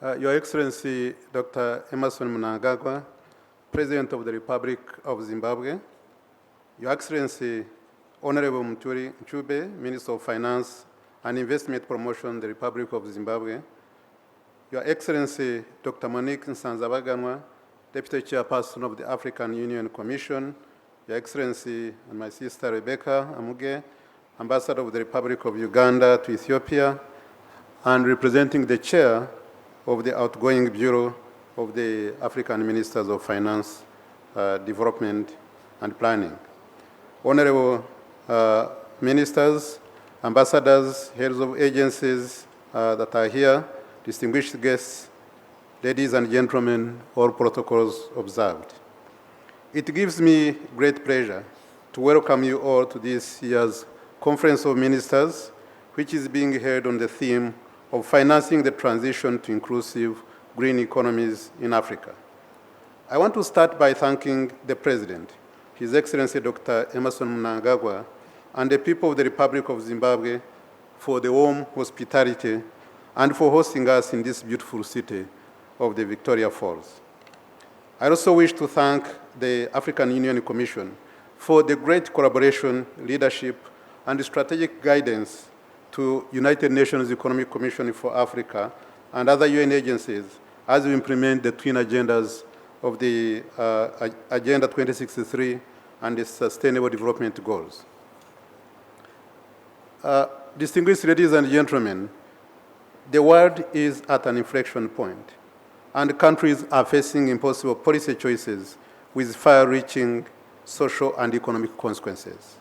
Your Excellency, Dr. Emerson Mnangagwa, President of the Republic of Zimbabwe, Your Excellency, Honorable Muturi Nchube, Minister of Finance and Investment Promotion, the Republic of Zimbabwe, Your Excellency, Dr. Monique Nsanzabaganwa, Deputy Chairperson of the African Union Commission, Your Excellency and my sister Rebecca Amuge, Ambassador of the Republic of Uganda to Ethiopia, and representing the Chair of the outgoing Bureau of the African Ministers of Finance, Development and Planning. Honorable Ministers, Ambassadors, Heads of Agencies that are here, distinguished guests, ladies and gentlemen, all protocols observed. It gives me great pleasure to welcome you all to this year's Conference of Ministers, which is being held on the theme of financing the transition to inclusive green economies in Africa. I want to start by thanking the President, His Excellency Dr. Emerson Mnangagwa, and the people of the Republic of Zimbabwe for the warm hospitality and for hosting us in this beautiful city of the Victoria Falls. I also wish to thank the African Union Commission for the great collaboration, leadership, and strategic guidance to United Nations Economic Commission for Africa and other UN agencies as we implement the twin agendas of the Agenda 2063 and the Sustainable Development Goals. Distinguished ladies and gentlemen, the world is at an inflection point, and countries are facing impossible policy choices with far-reaching social and economic consequences.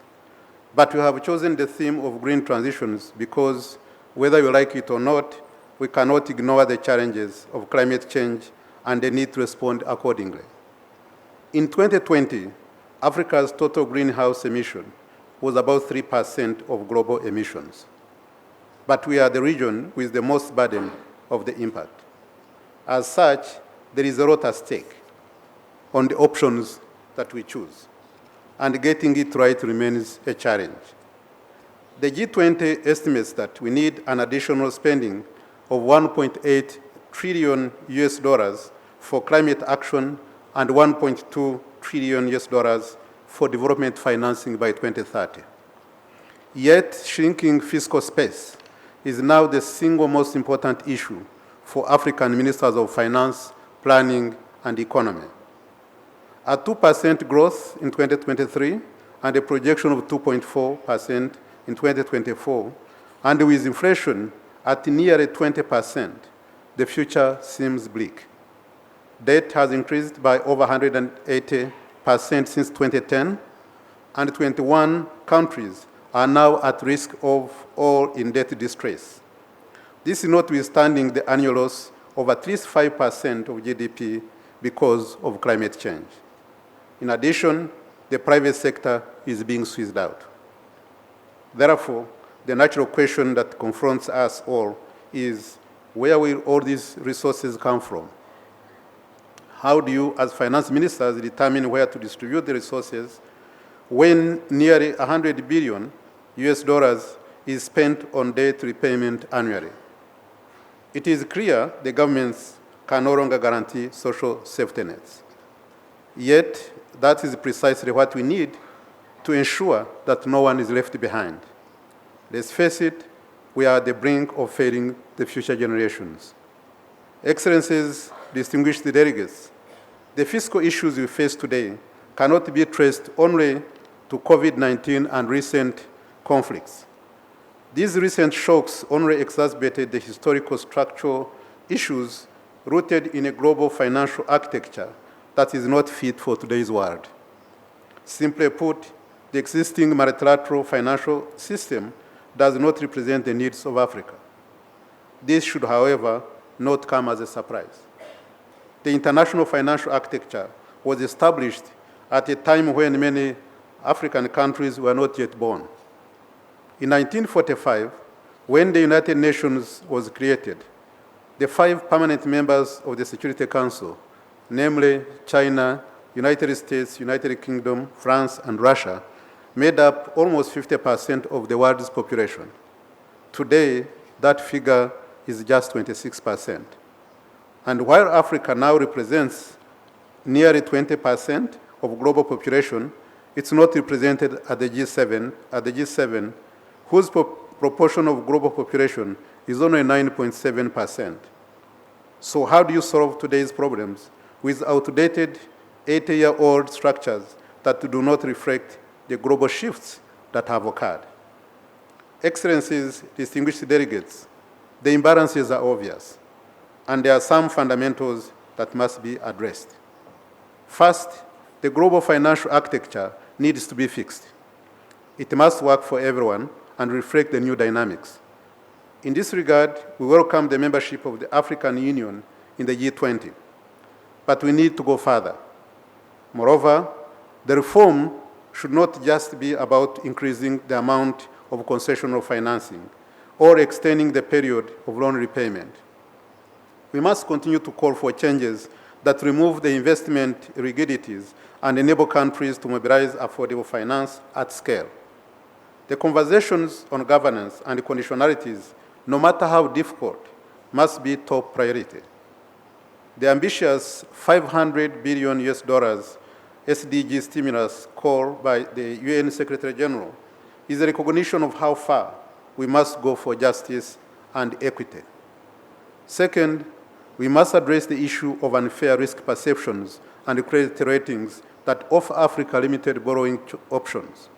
But we have chosen the theme of green transitions because, whether you like it or not, we cannot ignore the challenges of climate change and the need to respond accordingly. In 2020, Africa's total greenhouse emission was about 3% of global emissions. But we are the region with the most burden of the impact. As such, there is a lot at stake on the options that we choose, and getting it right remains a challenge. The G20 estimates that we need an additional spending of 1.8 trillion US dollars for climate action and 1.2 trillion US dollars for development financing by 2030. Yet, shrinking fiscal space is now the single most important issue for African ministers of finance, planning, and economy. At 2% growth in 2023 and a projection of 2.4% in 2024, and with inflation at nearly 20%, the future seems bleak. Debt has increased by over 180% since 2010, and 21 countries are now at risk of or in debt distress. This is notwithstanding the annual loss of at least 5% of GDP because of climate change. In addition, the private sector is being squeezed out. Therefore, the natural question that confronts us all is, where will all these resources come from? How do you, as finance ministers, determine where to distribute the resources when nearly 100 billion US dollars is spent on debt repayment annually? It is clear the governments can no longer guarantee social safety nets. Yet, that is precisely what we need to ensure that no one is left behind. Let's face it, we are at the brink of failing the future generations. Excellencies, distinguished delegates, the fiscal issues we face today cannot be traced only to COVID-19 and recent conflicts. These recent shocks only exacerbated the historical structural issues rooted in a global financial architecture that is not fit for today's world. Simply put, the existing multilateral financial system does not represent the needs of Africa. This should, however, not come as a surprise. The international financial architecture was established at a time when many African countries were not yet born. In 1945, when the United Nations was created, the 5 permanent members of the Security Council, namely China, United States, United Kingdom, France, and Russia, made up almost 50% of the world's population. Today, that figure is just 26%. And while Africa now represents nearly 20% of global population, it's not represented at the G7, whose proportion of global population is only 9.7%. So how do you solve today's problems with outdated 80-year-old structures that do not reflect the global shifts that have occurred? Excellencies, distinguished delegates, the imbalances are obvious, and there are some fundamentals that must be addressed. First, the global financial architecture needs to be fixed. It must work for everyone and reflect the new dynamics. In this regard, we welcome the membership of the African Union in the G20, but we need to go further. Moreover, the reform should not just be about increasing the amount of concessional financing or extending the period of loan repayment. We must continue to call for changes that remove the investment rigidities and enable countries to mobilize affordable finance at scale. The conversations on governance and conditionalities, no matter how difficult, must be top priority. The ambitious $500 billion SDG stimulus call by the UN Secretary General is a recognition of how far we must go for justice and equity. Second, we must address the issue of unfair risk perceptions and credit ratings that offer Africa limited borrowing options.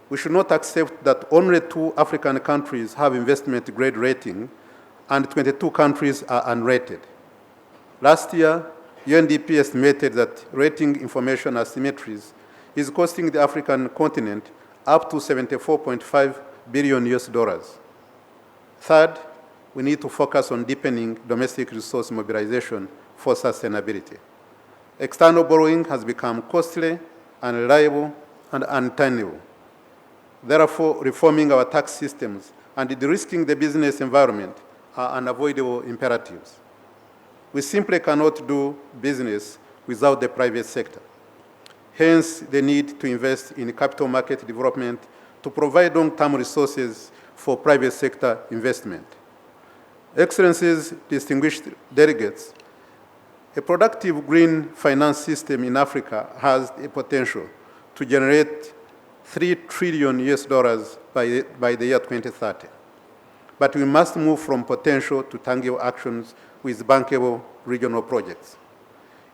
We should not accept that only 2 African countries have investment grade rating and 22 countries are unrated. Last year, UNDP estimated that rating information asymmetries is costing the African continent up to $74.5 billion. Third, we need to focus on deepening domestic resource mobilization for sustainability. External borrowing has become costly, unreliable, and untenable. Therefore, reforming our tax systems and de-risking the business environment are unavoidable imperatives. We simply cannot do business without the private sector. Hence, the need to invest in capital market development to provide long-term resources for private sector investment. Excellencies, distinguished delegates, a productive green finance system in Africa has the potential to generate $3 trillion by the year 2030. But we must move from potential to tangible actions with bankable regional projects.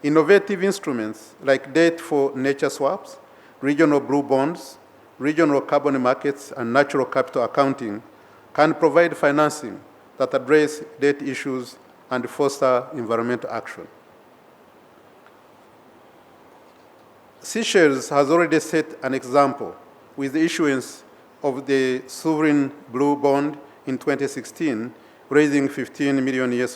Innovative instruments like debt for nature swaps, regional blue bonds, regional carbon markets, and natural capital accounting can provide financing that address debt issues and foster environmental action. Seychelles has already set an example with the issuance of the sovereign blue bond in 2016, raising $15 million.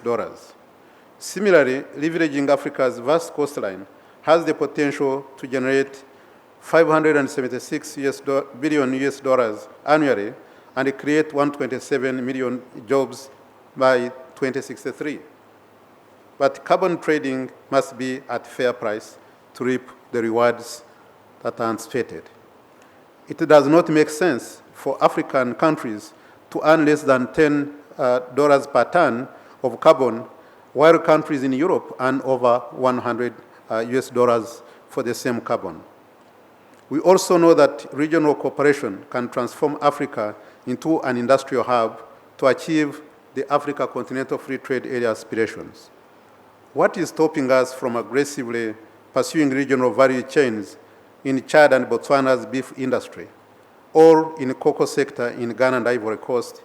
Similarly, leveraging Africa's vast coastline has the potential to generate $576 billion annually and create 127 million jobs by 2063. But carbon trading must be at fair price to reap the rewards that are anticipated. It does not make sense for African countries to earn less than $10 per ton of carbon, while countries in Europe earn over $100 for the same carbon. We also know that regional cooperation can transform Africa into an industrial hub to achieve the Africa Continental Free Trade Area aspirations. What is stopping us from aggressively pursuing regional value chains in Chad and Botswana's beef industry, or in the cocoa sector in Ghana and Ivory Coast,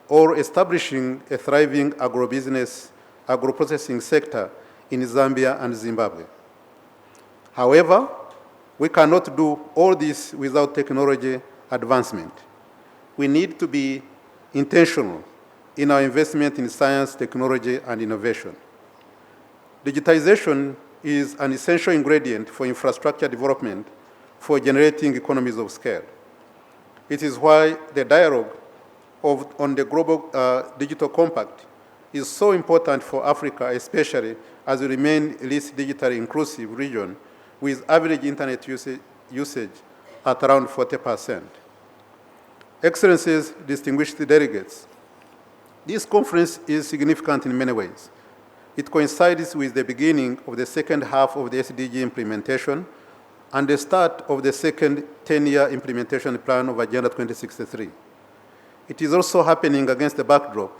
or establishing a thriving agro-processing sector in Zambia and Zimbabwe? However, we cannot do all this without technology advancement. We need to be intentional in our investment in science, technology, and innovation. Digitization is an essential ingredient for infrastructure development for generating economies of scale. It is why the dialogue on the Global Digital Compact is so important for Africa, especially as we remain the least digitally inclusive region with average internet usage at around 40%. Excellencies, distinguished delegates, this conference is significant in many ways. It coincides with the beginning of the second half of the SDG implementation and the start of the second 10-year implementation plan of Agenda 2063. It is also happening against the backdrop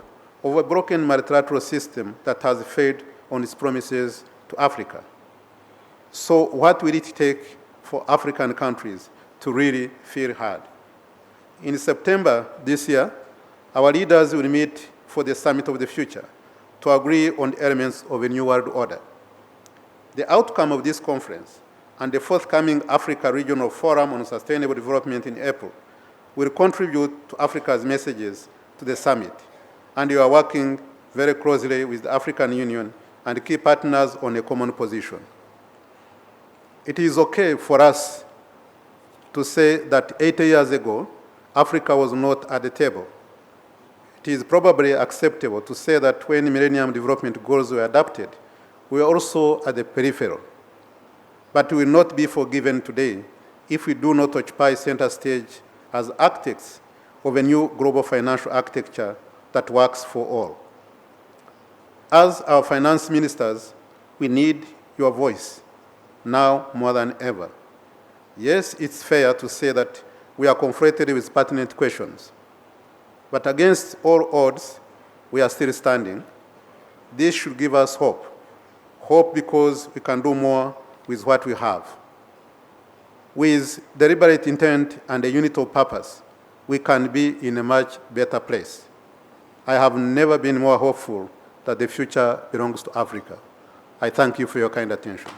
of a broken multilateral system that has failed on its promises to Africa. So what will it take for African countries to really feel heard? In September this year, our leaders will meet for the Summit of the Future to agree on the elements of a new world order. The outcome of this conference and the forthcoming Africa Regional Forum on Sustainable Development in April will contribute to Africa's messages to the summit, and we are working very closely with the African Union and key partners on a common position. It is okay for us to say that 80 years ago, Africa was not at the table. It is probably acceptable to say that when Millennium Development Goals were adopted, we were also at the peripheral. But we will not be forgiven today if we do not occupy center stage as architects of a new global financial architecture that works for all. As our finance ministers, we need your voice, now more than ever. Yes, it's fair to say that we are confronted with pertinent questions, but against all odds, we are still standing. This should give us hope. Hope because we can do more with what we have. With deliberate intent and a unit of purpose, we can be in a much better place. I have never been more hopeful that the future belongs to Africa. I thank you for your kind attention.